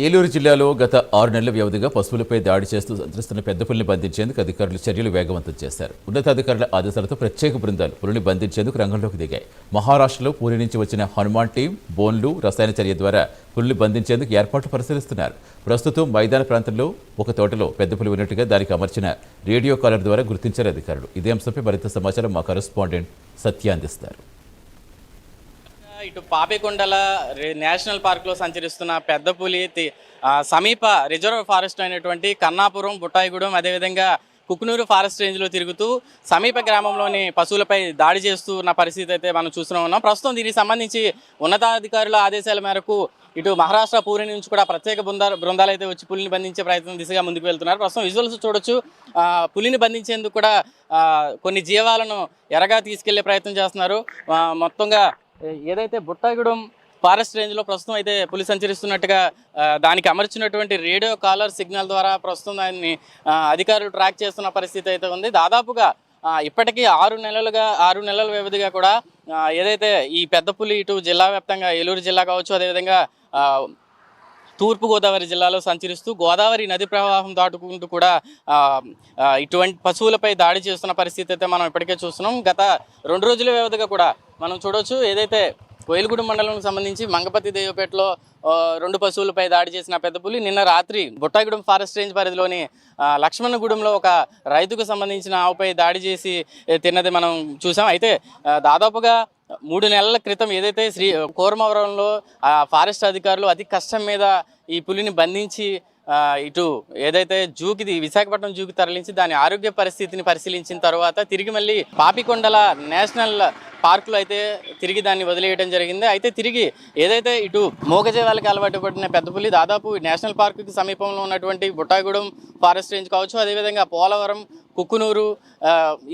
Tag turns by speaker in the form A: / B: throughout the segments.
A: ఏలూరు జిల్లాలో గత 6 నెలల వ్యవధిగా పశువులపై దాడి చేస్తూ సంచరిస్తున్న పెద్ద పులిని బంధించేందుకు అధికారులు చర్యలు వేగవంతం చేశారు. ఉన్నతాధికారుల ఆదేశాలతో ప్రత్యేక బృందాలు పులిని బంధించేందుకు రంగంలోకి దిగాయి. మహారాష్ట్రలో పూరి నుంచి వచ్చిన హనుమాన్ టీం బోన్లు రసాయన చర్య ద్వారా పులిని బంధించేందుకు ఏర్పాట్లు పరిశీలిస్తున్నారు. ప్రస్తుతం మైదాన ప్రాంతంలో ఒక తోటలో పెద్ద పులి ఉన్నట్టుగా దానికి అమర్చిన రేడియో కాలర్ ద్వారా గుర్తించారు అధికారులు. ఇదే అంశంపై మరింత సమాచారం మా కరెస్పాండెంట్ సత్య అందిస్తారు.
B: ఇటు పాపికొండల నేషనల్ పార్క్లో సంచరిస్తున్న పెద్ద పులి సమీప రిజర్వ్ ఫారెస్ట్ అయినటువంటి కన్నాపురం, బుట్టాయిగూడెం, అదేవిధంగా కుకునూరు ఫారెస్ట్ రేంజ్లో తిరుగుతూ సమీప గ్రామంలోని పశువులపై దాడి చేస్తున్న పరిస్థితి అయితే మనం చూస్తూ ఉన్నాం. ప్రస్తుతం దీనికి సంబంధించి ఉన్నతాధికారుల ఆదేశాల మేరకు ఇటు మహారాష్ట్ర పూరి నుంచి కూడా ప్రత్యేక బృందాలు అయితే వచ్చి పులిని బంధించే ప్రయత్నం దిశగా ముందుకు వెళ్తున్నారు. ప్రస్తుతం విజువల్స్ చూడొచ్చు. పులిని బంధించేందుకు కూడా కొన్ని జీవాలను ఎరగా తీసుకెళ్లే ప్రయత్నం చేస్తున్నారు. మొత్తంగా ఏదైతే బుట్టాయిగూడెం ఫారెస్ట్ రేంజ్లో ప్రస్తుతం అయితే పులి సంచరిస్తున్నట్టుగా దానికి అమర్చినటువంటి రేడియో కాలర్ సిగ్నల్ ద్వారా ప్రస్తుతం దాన్ని అధికారులు ట్రాక్ చేస్తున్న పరిస్థితి అయితే ఉంది. దాదాపుగా ఇప్పటికీ 6 నెలల వ్యవధిగా కూడా ఏదైతే ఈ పెద్ద పులి ఇటు జిల్లా వ్యాప్తంగా ఏలూరు జిల్లా కావచ్చు, అదేవిధంగా తూర్పుగోదావరి జిల్లాలో సంచరిస్తూ గోదావరి నది ప్రవాహం దాటుకుంటూ కూడా ఇటువంటి పశువులపై దాడి చేస్తున్న పరిస్థితి అయితే మనం ఇప్పటికే చూస్తున్నాం. గత 2 రోజుల వ్యవధిగా కూడా మనం చూడవచ్చు. ఏదైతే కోయిలగూడెం మండలానికి సంబంధించి మంగపతి దేవపేటలో 2 పశువులపై దాడి చేసిన పెద్ద పులి నిన్న రాత్రి బుట్టాయిగూడెం ఫారెస్ట్ రేంజ్ పరిధిలోని లక్ష్మణగూడెంలో ఒక రైతుకు సంబంధించిన ఆవుపై దాడి చేసి తిన్నది మనం చూసాం. అయితే దాదాపుగా 3 నెలల క్రితం ఏదైతే కోరమవరంలో ఫారెస్ట్ అధికారులు అతి కష్టం మీద ఈ పులిని బంధించి ఇటు ఏదైతే విశాఖపట్నం జూకి తరలించి దాని ఆరోగ్య పరిస్థితిని పరిశీలించిన తర్వాత తిరిగి మళ్ళీ పాపికొండల నేషనల్ పార్కులో అయితే తిరిగి దాన్ని వదిలేయడం జరిగింది. అయితే తిరిగి ఏదైతే ఇటు మూగజీవాలకి అలవాటు పడిన పెద్ద పులి దాదాపు నేషనల్ పార్కుకి సమీపంలో ఉన్నటువంటి బుట్టాయిగూడెం ఫారెస్ట్ రేంజ్ కావచ్చు, అదేవిధంగా పోలవరం, కుక్కునూరు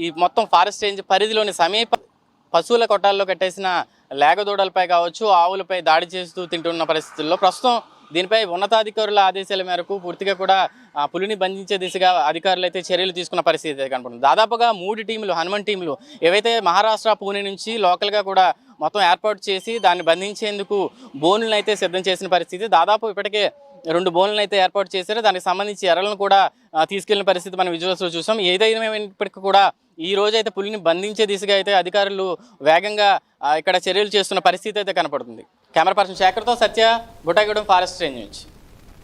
B: ఈ మొత్తం ఫారెస్ట్ రేంజ్ పరిధిలోని సమీప పశువుల కొట్టాల్లో కట్టేసిన లేగదూడలపై కావచ్చు, ఆవులపై దాడి చేస్తూ తింటున్న పరిస్థితుల్లో ప్రస్తుతం దీనిపై ఉన్నతాధికారుల ఆదేశాల మేరకు పూర్తిగా కూడా పులిని బంధించే దిశగా అధికారులు అయితే చర్యలు తీసుకున్న పరిస్థితి అయితే కనపడుతుంది. దాదాపుగా 3 టీంలు హనుమాన్ టీంలు ఏవైతే మహారాష్ట్ర పూణే నుంచి లోకల్గా కూడా మొత్తం ఏర్పాటు చేసి దాన్ని బంధించేందుకు బోనులను అయితే సిద్ధం చేసిన పరిస్థితి. దాదాపు ఇప్పటికే 2 బోన్లను అయితే ఏర్పాటు చేశారు. దానికి సంబంధించి ఎరలను కూడా తీసుకెళ్లిన పరిస్థితి మనం విజువల్స్లో చూసాం. ఏదైనప్పటికీ కూడా ఈ రోజు అయితే పులిని బంధించే దిశగా అయితే అధికారులు వేగంగా ఇక్కడ చర్యలు చేస్తున్న పరిస్థితి అయితే కనపడుతుంది. కెమెరా పర్సన్ శేఖర్తో సత్య, బుట్టాయిగూడెం ఫారెస్ట్ రేంజ్ నుంచి.